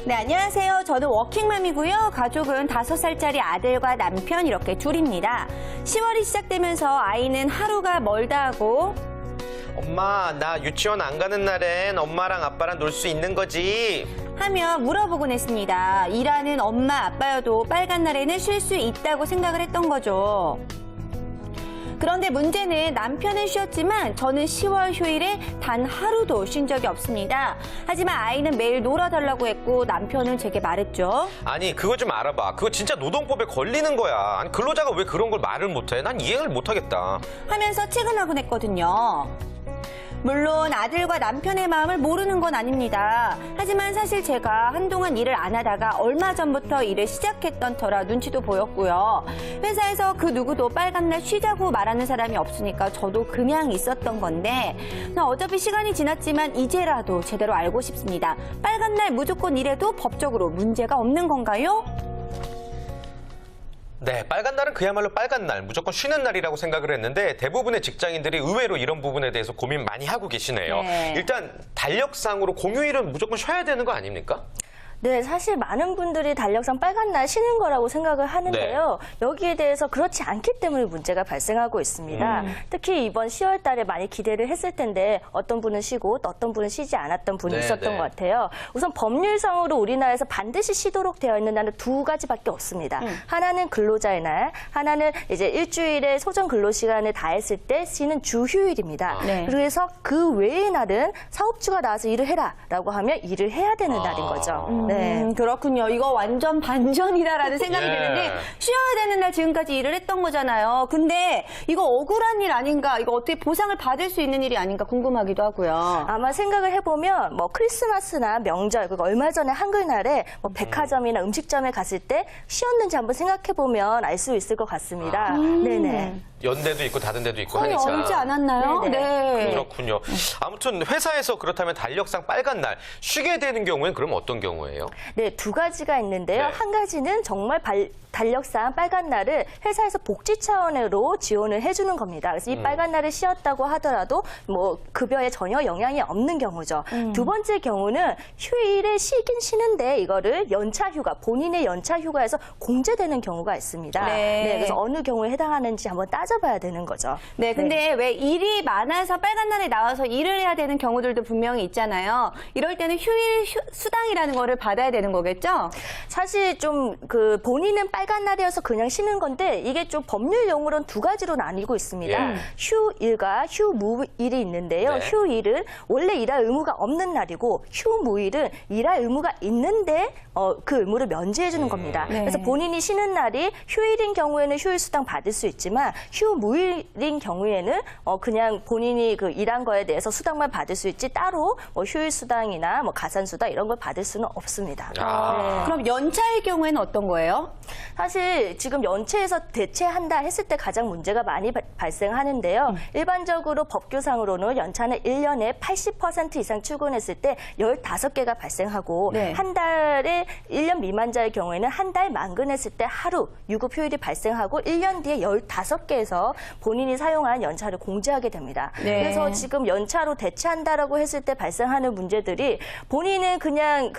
네, 안녕하세요. 저는 워킹맘이고요. 가족은 5살짜리 아들과 남편 이렇게 둘입니다. 10월이 시작되면서 아이는 하루가 멀다 하고 엄마, 나 유치원 안 가는 날엔 엄마랑 아빠랑 놀 수 있는 거지? 하며 물어보곤 했습니다. 일하는 엄마, 아빠여도 빨간 날에는 쉴 수 있다고 생각을 했던 거죠. 그런데 문제는 남편은 쉬었지만 저는 10월 휴일에 단 하루도 쉰 적이 없습니다. 하지만 아이는 매일 놀아달라고 했고 남편은 제게 말했죠. 아니, 그거 좀 알아봐. 그거 진짜 노동법에 걸리는 거야. 아니, 근로자가 왜 그런 걸 말을 못해? 난 이해를 못하겠다. 하면서 체근하곤 했거든요. 물론 아들과 남편의 마음을 모르는 건 아닙니다. 하지만 사실 제가 한동안 일을 안 하다가 얼마 전부터 일을 시작했던 터라 눈치도 보였고요. 회사에서 그 누구도 빨간 날 쉬자고 말하는 사람이 없으니까 저도 그냥 있었던 건데 어차피 시간이 지났지만 이제라도 제대로 알고 싶습니다. 빨간 날 무조건 일해도 법적으로 문제가 없는 건가요? 네, 빨간 날은 그야말로 빨간 날, 무조건 쉬는 날이라고 생각을 했는데 대부분의 직장인들이 의외로 이런 부분에 대해서 고민 많이 하고 계시네요. 네. 일단 달력상으로 공휴일은 무조건 쉬어야 되는 거 아닙니까? 네, 사실 많은 분들이 달력상 빨간 날 쉬는 거라고 생각을 하는데요. 여기에 대해서 그렇지 않기 때문에 문제가 발생하고 있습니다. 특히 이번 10월 달에 많이 기대를 했을 텐데 어떤 분은 쉬고 또 어떤 분은 쉬지 않았던 분이 있었던 것 같아요. 우선 법률상으로 우리나라에서 반드시 쉬도록 되어 있는 날은 두 가지밖에 없습니다. 하나는 근로자의 날, 하나는 이제 일주일에 소정 근로시간을 다했을 때 쉬는 주휴일입니다. 네. 그래서 그 외의 날은 사업주가 나와서 일을 해라라고 하면 일을 해야 되는 날인 거죠. 네. 그렇군요. 이거 완전 반전이다라는 생각이 예. 드는데 쉬어야 되는 날 지금까지 일을 했던 거잖아요. 근데 이거 억울한 일 아닌가? 이거 어떻게 보상을 받을 수 있는 일이 아닌가 궁금하기도 하고요. 아마 생각을 해보면 뭐 크리스마스나 명절, 그리고 얼마 전에 한글날에 뭐 백화점이나 음식점에 갔을 때 쉬었는지 한번 생각해보면 알 수 있을 것 같습니다. 네네. 연대도 있고 다른 데도 있고 거의 하니까. 얼지 않았나요? 네네. 네. 그렇군요. 아무튼 회사에서 그렇다면 달력상 빨간 날 쉬게 되는 경우엔 그럼 어떤 경우예요? 네, 두 가지가 있는데요. 네. 한 가지는 정말 달력상 빨간 날을 회사에서 복지 차원으로 지원을 해주는 겁니다. 그래서 이 빨간 날을 쉬었다고 하더라도 뭐 급여에 전혀 영향이 없는 경우죠. 두 번째 경우는 휴일에 쉬긴 쉬는데 이거를 연차 휴가, 본인의 연차 휴가에서 공제되는 경우가 있습니다. 네. 그래서 어느 경우에 해당하는지 한번 따져봐야 되는 거죠. 네, 근데 왜 일이 많아서 빨간 날에 나와서 일을 해야 되는 경우들도 분명히 있잖아요. 이럴 때는 휴일 수당이라는 거를 받아야 되는 거겠죠? 사실 좀 그 본인은 빨간 날이어서 그냥 쉬는 건데 이게 좀 법률 용어로는 두 가지로 나뉘고 있습니다. 예. 휴일과 휴무일이 있는데요. 네. 휴일은 원래 일할 의무가 없는 날이고 휴무일은 일할 의무가 있는데 그 의무를 면제해 주는 겁니다. 네. 그래서 본인이 쉬는 날이 휴일인 경우에는 휴일 수당 받을 수 있지만 휴무일인 경우에는 그냥 본인이 그 일한 거에 대해서 수당만 받을 수 있지 따로 뭐 휴일 수당이나 뭐 가산 수당 이런 걸 받을 수는 없습니다. 아. 그럼 연차의 경우에는 어떤 거예요? 사실 지금 연체에서 대체한다 했을 때 가장 문제가 많이 발생하는데요. 일반적으로 법규상으로는 연차는 1년에 80% 이상 출근했을 때 15개가 발생하고 네. 한 달에 1년 미만자의 경우에는 한 달 만근했을 때 하루 유급 휴일이 발생하고 1년 뒤에 15개에서 본인이 사용한 연차를 공제하게 됩니다. 네. 그래서 지금 연차로 대체한다라고 했을 때 발생하는 문제들이 본인은 그냥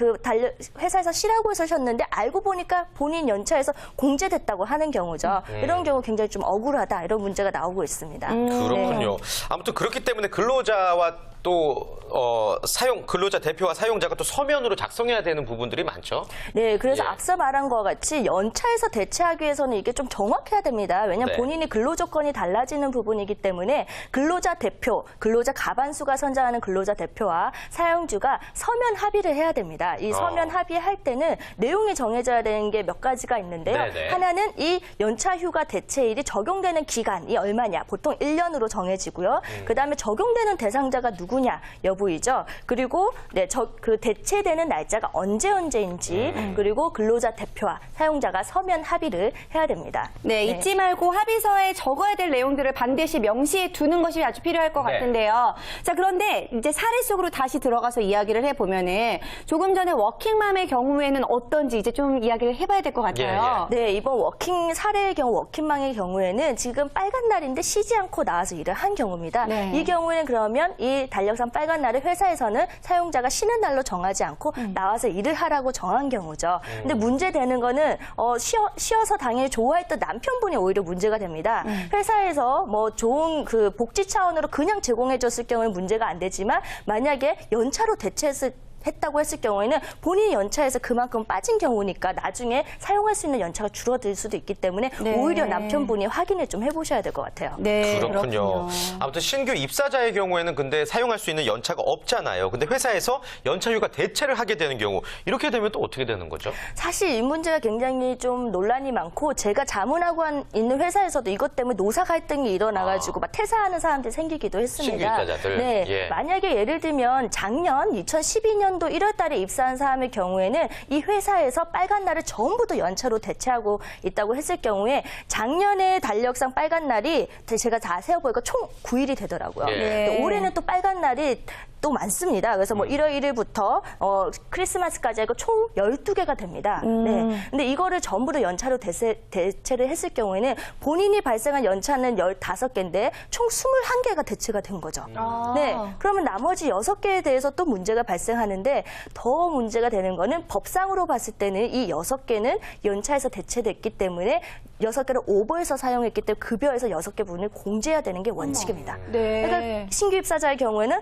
회사에서 쉬라고 해서 쉬었는데 알고 보니까 본인 연차에서 공제됐다고 하는 경우죠. 이런 경우 굉장히 좀 억울하다 이런 문제가 나오고 있습니다. 그렇군요. 아무튼 그렇기 때문에 근로자와 또 근로자 대표와 사용자가 또 서면으로 작성해야 되는 부분들이 많죠. 네, 그래서 예. 앞서 말한 것과 같이 연차에서 대체하기 위해서는 이게 좀 정확해야 됩니다. 왜냐하면 네. 본인이 근로 조건이 달라지는 부분이기 때문에 근로자 대표, 근로자 가반수가 선정하는 근로자 대표와 사용주가 서면 합의를 해야 됩니다. 이 서면 합의할 때는 내용이 정해져야 되는 게 몇 가지가 있는데요. 네네. 하나는 이 연차 휴가 대체일이 적용되는 기간이 얼마냐, 보통 1년으로 정해지고요. 그다음에 적용되는 대상자가 누구냐 여부이죠. 그리고 그 대체되는 날짜가 언제인지 그리고 근로자 대표와 사용자가 서면 합의를 해야 됩니다. 네, 잊지 말고 합의서에 적어야 될 내용들을 반드시 명시해 두는 것이 아주 필요할 것 네. 같은데요. 자, 그런데 이제 사례 속으로 다시 들어가서 이야기를 해보면은 조금 전에 워킹맘의 경우에는 어떤지 이제 좀 이야기를 해봐야 될 것 같아요. 네, 이번 사례의 경우 워킹맘의 경우에는 지금 빨간 날인데 쉬지 않고 나와서 일을 한 경우입니다. 네. 이 경우에는 그러면 이 달력상 빨간 날을 회사에서는 사용자가 쉬는 날로 정하지 않고 나와서 일을 하라고 정한 경우죠. 근데 문제되는 거는 쉬어서 당연히 좋아했던 남편분이 오히려 문제가 됩니다. 회사에서 뭐 좋은 그 복지 차원으로 그냥 제공해줬을 경우는 문제가 안 되지만 만약에 연차로 했다고 했을 경우에는 본인이 연차에서 그만큼 빠진 경우니까 나중에 사용할 수 있는 연차가 줄어들 수도 있기 때문에 네. 오히려 남편분이 확인을 좀 해보셔야 될 것 같아요. 네, 그렇군요. 아무튼 신규 입사자의 경우에는 근데 사용할 수 있는 연차가 없잖아요. 근데 회사에서 연차휴가 대체를 하게 되는 경우 이렇게 되면 또 어떻게 되는 거죠? 사실 이 문제가 굉장히 좀 논란이 많고 제가 자문하고 있는 회사에서도 이것 때문에 노사 갈등이 일어나가지고 막 퇴사하는 사람들이 생기기도 했습니다. 신규 입사자들. 네, 예. 만약에 예를 들면 작년 2012년도 1월 달에 입사한 사람의 경우에는 이 회사에서 빨간 날을 전부 다 연차로 대체하고 있다고 했을 경우에 작년에 달력상 빨간 날이 제가 다 세어보니까 총 9일이 되더라고요. 예. 근데 올해는 또 빨간 날이 또 많습니다. 그래서 뭐 1월 1일부터 크리스마스까지 하고 총 12개가 됩니다. 네. 근데 이거를 전부 다 연차로 대체를 했을 경우에는 본인이 발생한 연차는 15개인데 총 21개가 대체가 된 거죠. 네. 그러면 나머지 6개에 대해서 또 문제가 발생하는데 더 문제가 되는 거는 법상으로 봤을 때는 이 6개는 연차에서 대체됐기 때문에 6개를 오버해서 사용했기 때문에 급여에서 6개 분을 공제해야 되는 게 원칙입니다. 네. 그러니까 신규 입사자의 경우에는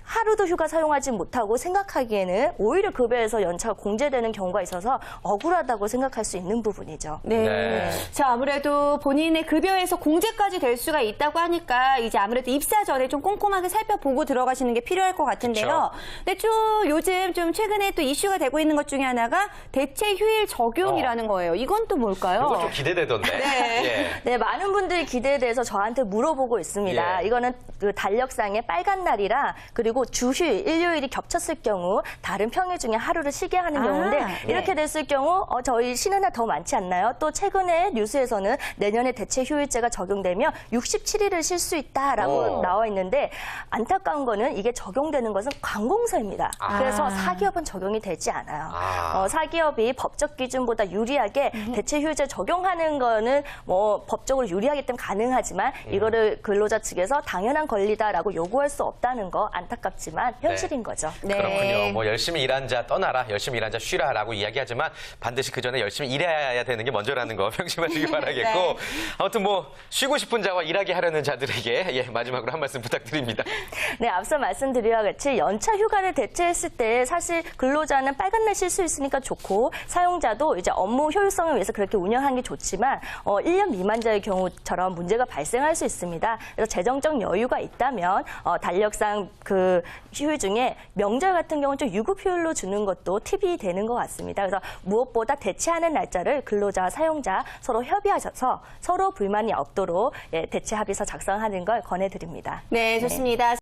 하루도 휴가 사용하지 못하고 생각하기에는 오히려 급여에서 연차가 공제되는 경우가 있어서 억울하다고 생각할 수 있는 부분이죠. 네. 네. 자, 아무래도 본인의 급여에서 공제까지 될 수가 있다고 하니까 이제 아무래도 입사 전에 좀 꼼꼼하게 살펴보고 들어가시는 게 필요할 것 같은데요. 근데 좀 요즘 좀 최근에 또 이슈가 되고 있는 것 중에 하나가 대체 휴일 적용이라는 거예요. 이건 또 뭘까요? 이거 좀 기대되던데. 네. 예. 네, 많은 분들이 기대에 대해서 저한테 물어보고 있습니다. 예. 이거는 그 달력상의 빨간 날이라 그리고 주휴일, 일요일이 겹쳤을 경우 다른 평일 중에 하루를 쉬게 하는 경우인데 네. 이렇게 됐을 경우 저희 쉬는 날 더 많지 않나요? 또 최근에 뉴스에서는 내년에 대체 휴일제가 적용되면 67일을 쉴 수 있다라고 나와 있는데 안타까운 거는 이게 적용되는 것은 관공서입니다. 그래서 사기업은 적용이 되지 않아요. 사기업이 법적 기준보다 유리하게 대체 휴일제 적용하는 거는 뭐 법적으로 유리하기 때문에 가능하지만 이거를 근로자 측에서 당연한 권리다라고 요구할 수 없다는 거 안타깝지만 현실인 거죠. 네. 그렇군요. 뭐 열심히 일한 자 떠나라, 열심히 일한 자 쉬라라고 이야기하지만 반드시 그 전에 열심히 일해야 되는 게 먼저라는 거 명심하시기 바라겠고 네. 아무튼 뭐 쉬고 싶은 자와 일하게 하려는 자들에게 마지막으로 한 말씀 부탁드립니다. 네, 앞서 말씀드린 같이 연차 휴가를 대체했을 때 사실 근로자는 빨간 날 쉴 수 있으니까 좋고 사용자도 이제 업무 효율성을 위해서 그렇게 운영하는 게 좋지만 1년 미만자의 경우처럼 문제가 발생할 수 있습니다. 그래서 재정적 여유가 있다면 달력상 그 휴일 중에 명절 같은 경우는 좀 유급 휴일로 주는 것도 팁이 되는 것 같습니다. 그래서 무엇보다 대체하는 날짜를 근로자와 사용자 서로 협의하셔서 서로 불만이 없도록 대체 합의서 작성하는 걸 권해드립니다. 네, 좋습니다.